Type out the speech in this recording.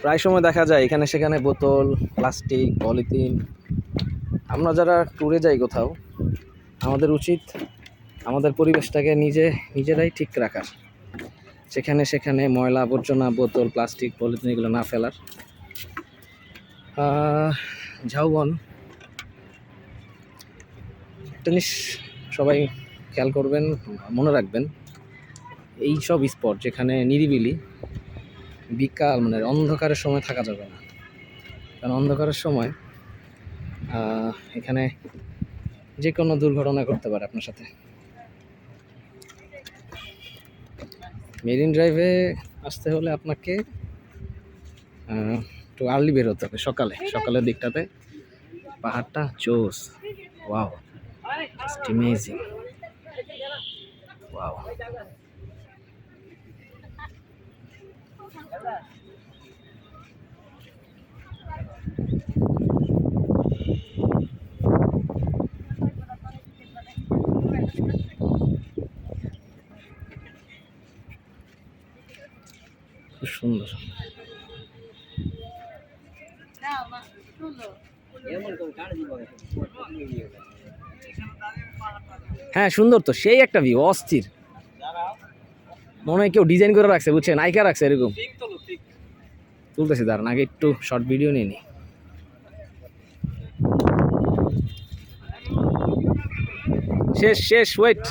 প্রায় সময় দেখা যায় এখানে সেখানে বোতল, প্লাস্টিক, পলিথিন। আমরা যারা ট্যুরে যাই কোথাও, আমাদের উচিত আমাদের পরিবেশটাকে নিজেরাই ঠিক রাখার। সেখানে সেখানে ময়লা আবর্জনা, বোতল, প্লাস্টিক, পলিথিন এগুলো না ফেলার। ঝাউবন একটা জিনিস সবাই খেয়াল করবেন, মনে রাখবেন, এই সব স্পট যেখানে নিরিবিলি, বিকাল মানে অন্ধকারের সময় থাকা যাবে না। কারণ অন্ধকারের সময় এখানে যে কোনো দুর্ঘটনা করতে পারে আপনার সাথে। মেরিন ড্রাইভে আসতে হলে আপনাকে একটু আর্লি বের হতে হবে, সকালের দিকটাতে। পাহাড়টা জোস, ওয়াও, জাস্ট অ্যামেজিং, ওয়াও। খুব সুন্দর। হ্যাঁ সুন্দর তো, সেই একটা ভিউ, অস্থির। মনে হয় কেউ ডিজাইন করে রাখছে, বুঝছেন, আইকা রাখছে এরকম। তুলতেছি, দাঁড়ান আগে একটু শর্ট ভিডিও নিয়ে নি। শেষ ওয়েট।